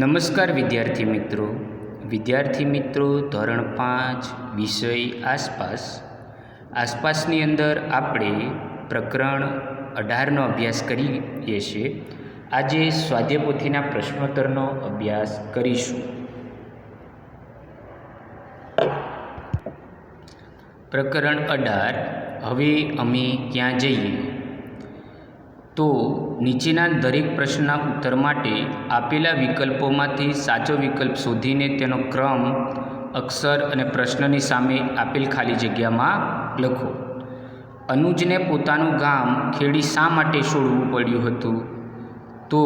નમસ્કાર વિદ્યાર્થી મિત્રો ધોરણ 5 વિષય આસપાસની અંદર આપણે પ્રકરણ 18નો અભ્યાસ કરીએ છીએ. આજે સ્વાધ્યાય પોથીના પ્રશ્નોત્તરનો અભ્યાસ કરીશું. પ્રકરણ 18 હવે અમે ક્યાં જઈએ? તો નીચેના દરેક પ્રશ્નના ઉત્તર માટે આપેલા વિકલ્પોમાંથી સાચો વિકલ્પ શોધીને તેનો ક્રમ, અક્ષર અને પ્રશ્નની સામે આપેલ ખાલી જગ્યામાં લખો. અનુજને પોતાનું ગામ ખેડી શા માટે છોડવું પડ્યું હતું? તો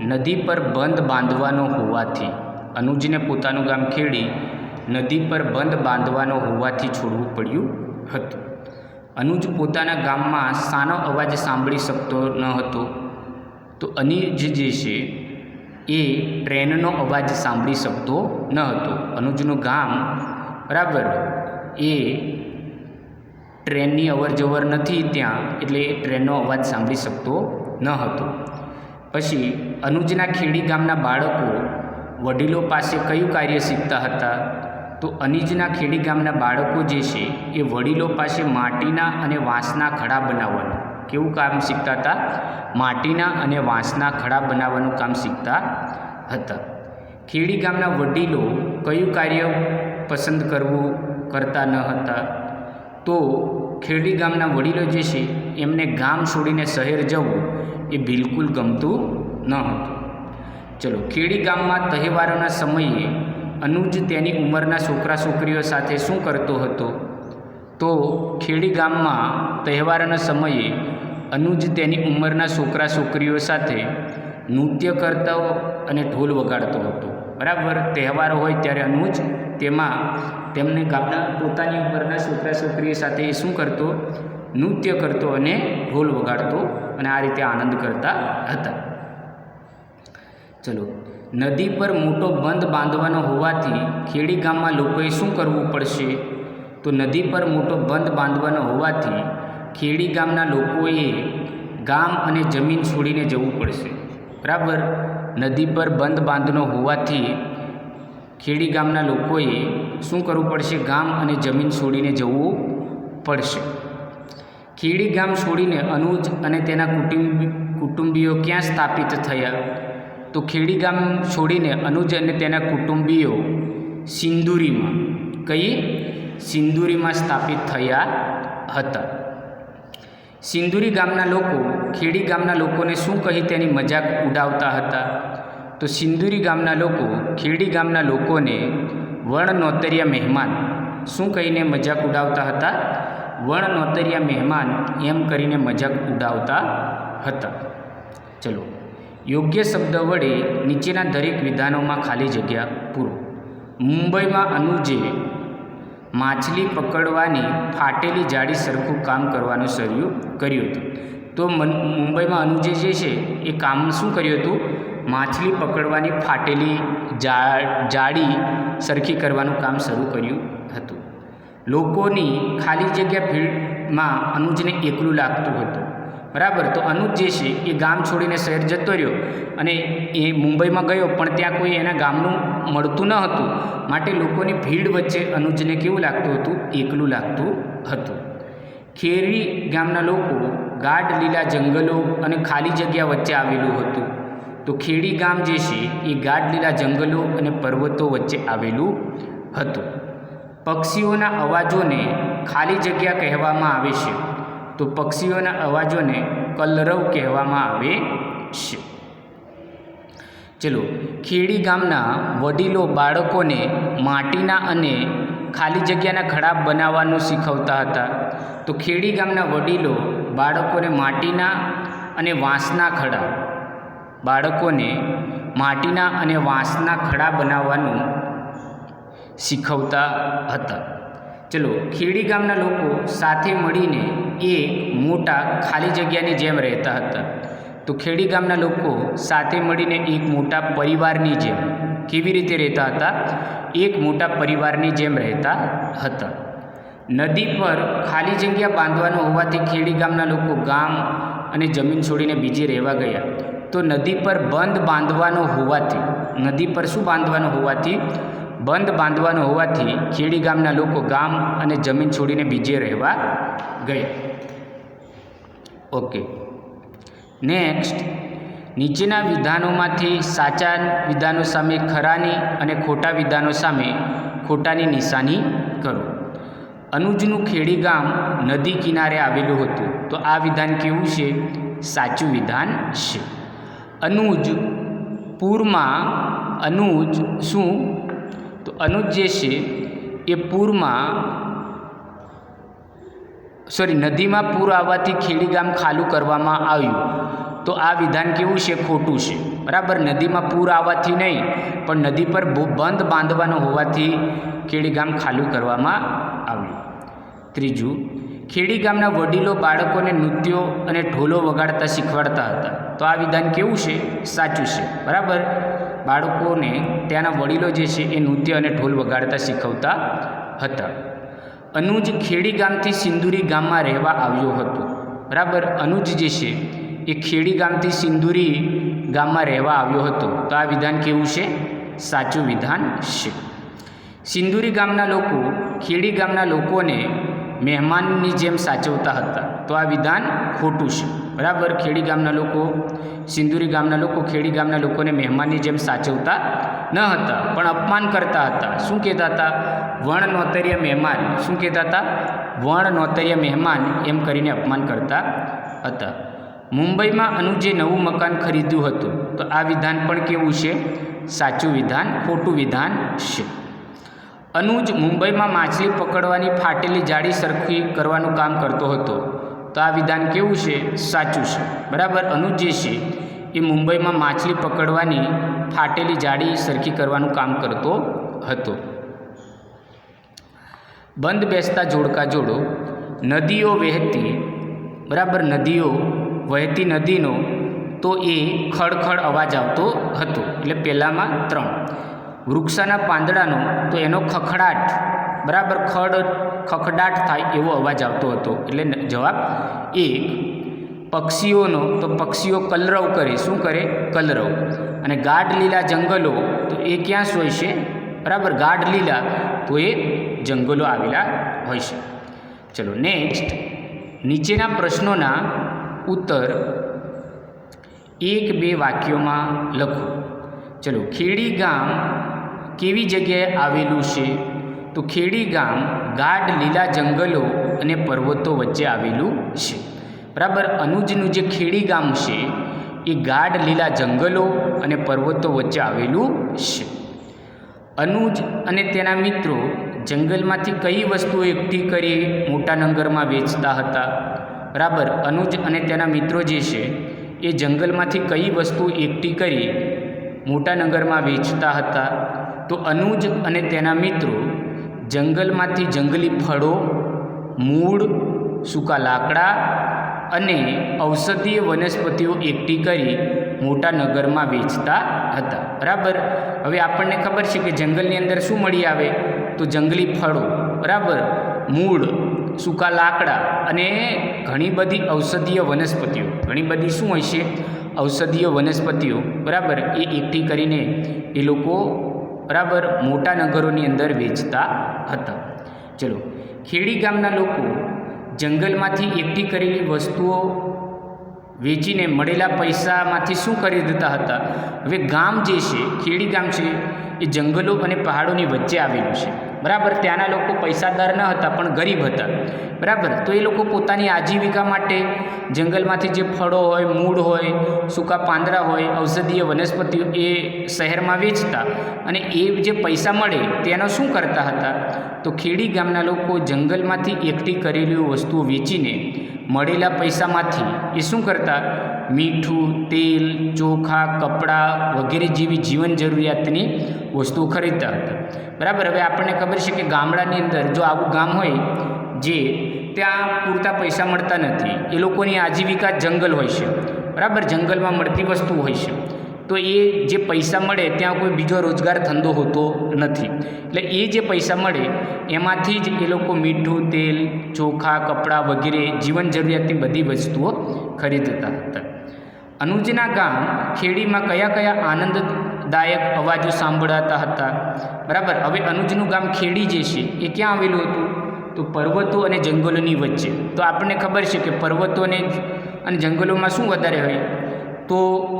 નદી પર બંધ બાંધવાનો હોવાથી. અનુજને પોતાનું ગામ ખેડી નદી પર બંધ બાંધવાનો હોવાથી છોડવું પડ્યું હતું. અનુજ પોતાના ગામમાં શાનો અવાજ સાંભળી શકતો ન હતો? તો અનુજ જે છે એ ટ્રેનનો અવાજ સાંભળી શકતો ન હતો. અનુજનું ગામ બરાબર એ ટ્રેનની અવરજવર નથી ત્યાં, એટલે ટ્રેનનો અવાજ સાંભળી શકતો ન હતો. પછી અનુજના ખેડી ગામના બાળકો વડીલો પાસે કયું કાર્ય શીખતા હતા? તો અનુજના ખેડી ગામના બાળકો જે છે એ વડીલો પાસે માટીના અને વાંસના ખડા બનાવવાનું કેવું કામ શીખતા હતા? માટીના અને વાંસના ખડા બનાવવાનું કામ શીખતા હતા. ખેડી ગામના વડીલો કયું કાર્ય પસંદ કરતા ન હતા? તો ખેડી ગામના વડીલો જે છે એમને ગામ છોડીને શહેર જવું એ બિલકુલ ગમતું ન હતું. ચલો, ખેડી ગામમાં તહેવારોના સમયે અનુજ તેની ઉંમરના છોકરા છોકરીઓ સાથે શું કરતો હતો? તો ખેડી ગામમાં તહેવારોના સમયે અનુજ તેની ઉંમરના છોકરા છોકરીઓ સાથે નૃત્ય કરતો અને ઢોલ વગાડતો હતો. બરાબર, તહેવારો હોય ત્યારે અનુજ તેમને ગામના પોતાની ઉંમરના છોકરા છોકરીઓ સાથે શું કરતો? નૃત્ય કરતો અને ઢોલ વગાડતો અને આ રીતે આનંદ કરતા હતા. ચલો, નદી પર મોટો બંધ બાંધવાનો હોવાથી ખેડી ગામમાં લોકોએ શું કરવું પડશે? તો નદી પર મોટો બંધ બાંધવાનો હોવાથી ખેડી ગામના લોકોએ ગામ અને જમીન છોડીને જવું પડશે. બરાબર, નદી પર બંધ બાંધનો હોવાથી ખેડી ગામના લોકોએ શું કરવું પડશે? ગામ અને જમીન છોડીને જવું પડશે. ખેડી ગામ છોડીને અનુજ અને તેના કુટુંબીઓ ક્યાં સ્થાપિત થયા? તો ખેડી ગામ છોડીને અનુજ અને તેના કુટુંબીઓ સિંદુરીમાં સિંદુરીમાં સ્થાપિત થયા હતા. સિંદુરી ગામના લોકો ખેડી ગામના લોકોને શું કહી તેની મજાક ઉડાવતા હતા? તો સિંદુરી ગામના લોકો ખેડી ગામના લોકોને વણનોતરિયા મહેમાન શું કહીને મજાક ઉડાવતા હતા? વણનોતરિયા મહેમાન એમ કરીને મજાક ઉડાવતા હતા. ચલો, યોગ્ય શબ્દ વડે નીચેના દરેક વિધાનોમાં ખાલી જગ્યા પૂરો. મુંબઈમાં અનુજે માછલી પકડવાની ફાટેલી જાળી સરખું કામ કરવાનું શરૂ કર્યું હતું. તો મુંબઈમાં અનુજે જે છે એ કામ શું કર્યું હતું? માછલી પકડવાની ફાટેલી જાળી સરખી કરવાનું કામ શરૂ કર્યું હતું. લોકોની ખાલી જગ્યા ફિલ્ડમાં અનુજને એકલું લાગતું હતું. બરાબર, તો અનુજ જે છે એ ગામ છોડીને શહેર જતો રહ્યો અને એ મુંબઈમાં ગયો, પણ ત્યાં કોઈ એના ગામનું મળતું ન હતું. માટે લોકોની ભીડ વચ્ચે અનુજને કેવું લાગતું હતું? એકલું લાગતું હતું. ખેડી ગામના લોકો ગાઢ લીલા જંગલો અને ખાલી જગ્યા વચ્ચે આવેલું હતું. તો ખેડી ગામ જે છે એ ગાઢ લીલા જંગલો અને પર્વતો વચ્ચે આવેલું હતું. પક્ષીઓના અવાજોને ખાલી જગ્યા કહેવામાં આવે છે. તો પક્ષીઓના અવાજોને કલરવ કહેવામાં આવે છે. ચલો, ખેડી ગામના વડીલો બાળકોને માટીના અને ખાલી જગ્યાના ખડા બનાવવાનું શીખવતા હતા. તો ખેડી ગામના વડીલો બાળકોને માટીના અને વાંસના ખડા બનાવવાનું શીખવતા હતા. ચલો, ખેડી ગામના લોકો સાથે મળીને એક મોટા ખાલી જગ્યાની જેમ રહેતા હતા. તો ખેડી ગામના લોકો સાથે મળીને એક મોટા પરિવારની જેમ કેવી રીતે રહેતા હતા? એક મોટા પરિવારની જેમ રહેતા હતા. નદી પર ખાલી જગ્યા બાંધવાનો હોવાથી ખેડી ગામના લોકો ગામ અને જમીન છોડીને બીજે રહેવા ગયા. તો નદી પર બંધ બાંધવાનો હોવાથી નદી પર શું બાંધવાનું હોવાથી બંધ બાંધવાનો હોવાથી ખેડી ગામના લોકો ગામ અને જમીન છોડીને બીજે રહેવા ગયા. ઓકે, નેક્સ્ટ, નીચેના વિધાનોમાંથી સાચા વિધાનો સામે ખરાની અને ખોટા વિધાનો સામે ખોટાની નિશાની કરો. અનુજનું ખેડી ગામ નદી કિનારે આવેલું હતું, તો આ વિધાન કેવું છે? સાચું વિધાન છે. અનુજ પૂરમાં, અનુજ શું? તો અનુજ જે છે એ નદીમાં પૂર આવવાથી ખેડી ગામ ખાલું કરવામાં આવ્યું, તો આ વિધાન કેવું છે? ખોટું છે. બરાબર, નદીમાં પૂર આવવાથી નહીં પણ નદી પર બંધ બાંધવાનો હોવાથી ખેડી ગામ ખાલું કરવામાં આવ્યું. ત્રીજું, ખેડી ગામના વડીલો બાળકોને નૃત્યો અને ઢોલો વગાડતા શીખવાડતા હતા, તો આ વિધાન કેવું છે? સાચું છે. બરાબર, બાળકોને ત્યાંના વડીલો જે છે એ નૃત્ય અને ઢોલ વગાડતા શીખવતા હતા. અનુજ ખેડી ગામથી સિંદુરી ગામમાં રહેવા આવ્યો હતો. બરાબર, અનુજ જે છે એ ખેડી ગામથી સિંદુરી ગામમાં રહેવા આવ્યો હતો, તો આ વિધાન કેવું છે? સાચું વિધાન છે. સિંદુરી ગામના લોકો ખેડી ગામના લોકોને મહેમાનની જેમ સાચવતા હતા, તો આ વિધાન ખોટું છે. બરાબર, ખેડી ગામના લોકો, સિંદુરી ગામના લોકો ખેડી ગામના લોકોને મહેમાનની જેમ સાચવતા ન હતા પણ અપમાન કરતા હતા. શું કહેતા હતા? વણ નોતરીય મહેમાન. શું કહેતા હતા? વણ નોતરીય મહેમાન એમ કરીને અપમાન કરતા હતા. મુંબઈમાં અનુજે નવું મકાન ખરીદ્યું હતું, તો આ વિધાન પણ કેવું છે? સાચું વિધાન, ખોટું વિધાન છે. અનુજ મુંબઈમાં માછલી પકડવાની ફાટેલી જાળી સરખી કરવાનું કામ કરતો હતો, તો આ વિધાન કેવું છે? સાચું છે. બરાબર, અનુજ જે છે એ મુંબઈમાં માછલી પકડવાની ફાટેલી જાળી સરખી કરવાનું કામ કરતો હતો. બંધ બેસતા જોડકા જોડો. નદીઓ વહેતી, બરાબર, નદીઓ વહેતી નદીનો તો એ ખડખડ અવાજ આવતો હતો, એટલે પહેલામાં 3. વૃક્ષના પાંદડાનો તો એનો ખખડાટ, બરાબર, ખખડાટ થાય એવો અવાજ આવતો હતો, એટલે જવાબ 1. પક્ષીઓનો તો પક્ષીઓ કલરવ કરે. શું કરે? કલરવ. અને ગાઢ લીલા જંગલો તો એ ક્યાં હોય છે? બરાબર, ગાઢ લીલા તો એ જંગલો આવેલા હોય છે. ચલો નેક્સ્ટ, નીચેના પ્રશ્નોના ઉત્તર 1-2 વાક્યોમાં લખો. ચલો, ખેડી ગામ કેવી જગ્યાએ આવેલું છે? તો ખેડી ગામ ગાઢ લીલા જંગલો અને પર્વતો વચ્ચે આવેલું છે. બરાબર, અનુજનું જે ખેડી ગામ છે એ ગાઢ લીલા જંગલો અને પર્વતો વચ્ચે આવેલું છે. અનુજ અને તેના મિત્રો જંગલમાંથી કઈ વસ્તુઓ એકઠી કરી મોટા નગરમાં વેચતા હતા? બરાબર, અનુજ અને તેના મિત્રો જે છે એ જંગલમાંથી કઈ વસ્તુ એકઠી કરી મોટા નગરમાં વેચતા હતા? તો અનુજ અને તેના મિત્રો જંગલમાંથી જંગલી ફળો, મૂળ, સૂકા લાકડા અને ઔષધીય વનસ્પતિઓ એકઠી કરી મોટા નગરમાં વેચતા હતા. બરાબર, હવે આપણને ખબર છે કે જંગલની અંદર શું મળી આવે? તો જંગલી ફળો, બરાબર, મૂળ, સૂકા લાકડા અને ઘણી બધી ઔષધીય વનસ્પતિઓ. ઘણી બધી શું હોય છે? ઔષધીય વનસ્પતિઓ. બરાબર, એ એકઠી કરીને એ લોકો, બરાબર, મોટા નગરોની અંદર વેચતા હતા. ચલો, ખેડી ગામના લોકો જંગલમાંથી એકઠી કરેલી વસ્તુઓ વેચીને મળેલા પૈસામાંથી શું ખરીદતા હતા? હવે ગામ જે છે, ખેડી ગામ છે, એ જંગલો અને પહાડોની વચ્ચે આવેલું છે. બરાબર, ત્યાંના લોકો પૈસાદાર ન હતા પણ ગરીબ હતા. બરાબર, તો એ લોકો પોતાની આજીવિકા માટે જંગલમાંથી જે ફળો હોય, મૂળ હોય, સૂકા પાંદડા હોય, ઔષધીય વનસ્પતિઓ એ શહેરમાં વેચતા અને એ જે પૈસા મળે તેનો શું કરતા હતા? તો ખેડી ગામના લોકો જંગલમાંથી એકઠી કરેલી વસ્તુઓ વેચીને મળેલા પૈસામાંથી એ શું કરતા? મીઠું, તેલ, ચોખા, કપડાં વગેરે જેવી જીવન જરૂરિયાતની વસ્તુઓ ખરીદતા હતા. બરાબર, હવે આપણને ખબર છે કે ગામડાની અંદર જો આવું ગામ હોય જે ત્યાં પૂરતા પૈસા મળતા નથી, એ લોકોની આજીવિકા જંગલ હોય છે. બરાબર, જંગલમાં મળતી વસ્તુ હોય છે, તો એ જે પૈસા મળે ત્યાં કોઈ બીજો રોજગાર ધંધો હોતો નથી, એટલે એ જે પૈસા મળે એમાંથી જ એ લોકો મીઠું, તેલ, ચોખા, કપડાં વગેરે જીવન જરૂરિયાતની બધી વસ્તુઓ ખરીદતા હતા. અનુજના ગામ ખેડીમાં કયા કયા આનંદદાયક અવાજો સાંભળાતા હતા. બરાબર. હવે અનુજનું ગામ ખેડી જે છે એ ક્યાં આવેલું હતું? તો પર્વતો અને જંગલોની વચ્ચે. તો આપણને ખબર છે કે પર્વતો અને જંગલોમાં શું વધારે હોય? તો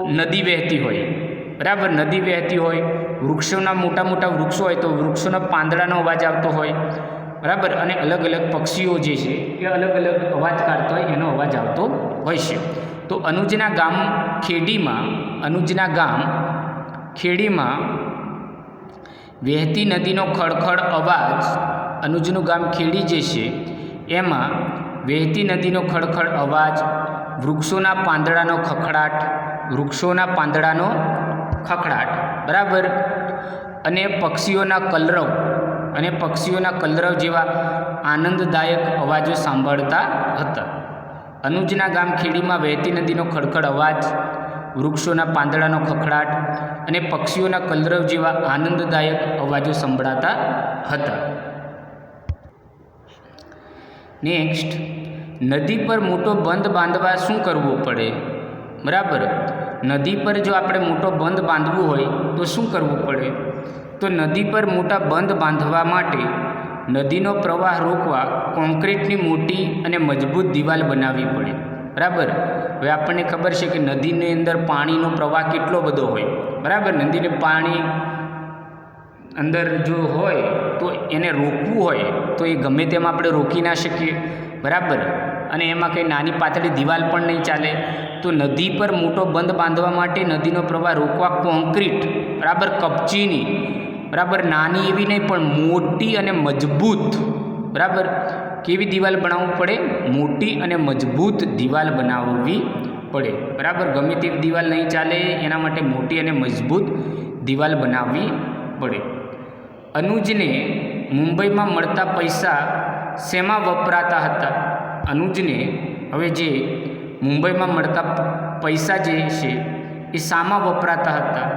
નદી વહેતી હોય. બરાબર. નદી વહેતી હોય, વૃક્ષોના મોટા મોટા વૃક્ષો હોય તો વૃક્ષોના પાંદડાનો અવાજ આવતો હોય. બરાબર. અને અલગ અલગ પક્ષીઓ જે છે એ અલગ અલગ અવાજ કાઢતા હોય, એનો અવાજ આવતો હોય છે. તો અનુજના ગામ ખેડીમાં વહેતી નદીનો ખડખડ અવાજ, અનુજનું ગામ ખેડી જે છે એમાં વહેતી નદીનો ખડખડ અવાજ, વૃક્ષોના પાંદડાનો ખખડાટ, બરાબર, અને પક્ષીઓના કલરવ જેવા આનંદદાયક અવાજો સાંભળતા હતા. અનુજના ગામ ખેડીમાં વહેતી નદીનો ખડખડ અવાજ, વૃક્ષોના પાંદડાનો ખખડાટ અને પક્ષીઓના કલરવ જેવા આનંદદાયક અવાજો સંભળાતા હતા. નેક્સ્ટ, નદી પર મોટો બંધ બાંધવા શું કરવું પડે? બરાબર. નદી પર જો આપણે મોટો બંધ બાંધવું હોય તો શું કરવું પડે? તો નદી પર મોટા બંધ બાંધવા માટે નદીનો પ્રવાહ રોકવા કોન્ક્રીટની મોટી અને મજબૂત દિવાલ બનાવવી પડે. બરાબર. હવે આપણને ખબર છે કે નદીની અંદર પાણીનો પ્રવાહ કેટલો બધો હોય. બરાબર. નદીને પાણી અંદર જો હોય તો એને રોકવું હોય તો એ ગમે તેમ આપણે રોકી ના શકીએ. બરાબર. અને એમાં કંઈ નાની પાતળી દિવાલ પણ નહીં ચાલે. તો નદી પર મોટો બંધ બાંધવા માટે નદીનો પ્રવાહ રોકવા કોન્ક્રીટ, બરાબર, કપચીની, બરાબર, નાની એવી નહીં પણ મોટી અને મજબૂત, બરાબર, કેવી દિવાલ બનાવવું પડે? મોટી અને મજબૂત દિવાલ બનાવવી પડે. બરાબર. ગમે તેવી દિવાલ નહીં ચાલે, એના માટે મોટી અને મજબૂત દિવાલ બનાવવી પડે. અનુજને મુંબઈમાં મળતા પૈસા શેમાં વપરાતા હતા? અનુજને હવે જે મુંબઈમાં મળતા પૈસા જે છે એ શામાં વપરાતા હતા?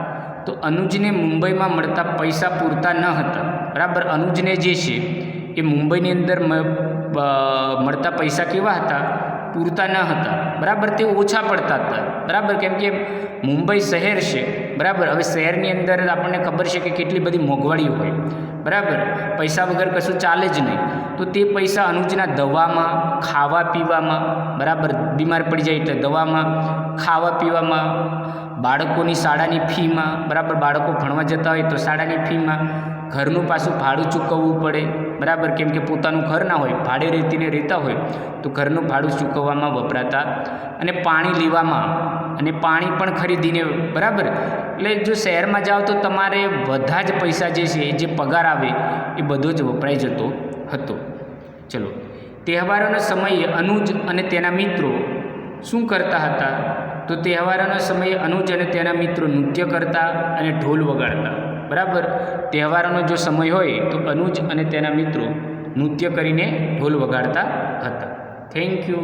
તો અનુજને મુંબઈમાં મળતા પૈસા પૂરતા ન હતા. બરાબર. અનુજને જે છે એ મુંબઈની અંદર મળતા પૈસા કેવા હતા? પૂરતા ન હતા. બરાબર. તે ઓછા પડતા હતા. બરાબર. કેમ કે મુંબઈ શહેર છે. બરાબર. હવે શહેરની અંદર આપણને ખબર છે કે કેટલી બધી મોંઘવારીઓ હોય. બરાબર. પૈસા વગર કશું ચાલે જ નહીં. તો તે પૈસા અનુજના દવામાં, ખાવા પીવામાં, બરાબર, બીમાર પડી જાય એટલે દવામાં, ખાવા પીવામાં, બાળકોની શાળાની ફીમાં, બરાબર, બાળકો ભણવા જતા હોય તો શાળાની ફીમાં, ઘરનું પાછું ભાડું ચૂકવવું પડે. બરાબર. કેમ કે પોતાનું ઘર ના હોય, ભાડે રહેતા હોય તો ઘરનું ભાડું ચૂકવવામાં વપરાતા, અને પાણી લેવામાં, અને પાણી પણ ખરીદીને. બરાબર. એટલે જો શહેરમાં જાઓ તો તમારે બધા જ પૈસા જે છે, જે પગાર આવે એ બધો જ વપરાઈ જતો હતો. ચલો, તહેવારોના સમયે અનુજ અને તેના મિત્રો શું કરતા હતા? તો તહેવારોના સમયે અનુજ અને તેના મિત્રો નૃત્ય કરતા અને ઢોલ વગાડતા. બરાબર. તહેવારોનો જો સમય હોય તો અનુજ અને તેના મિત્રો નૃત્ય કરીને ઢોલ વગાડતા હતા. Thank you.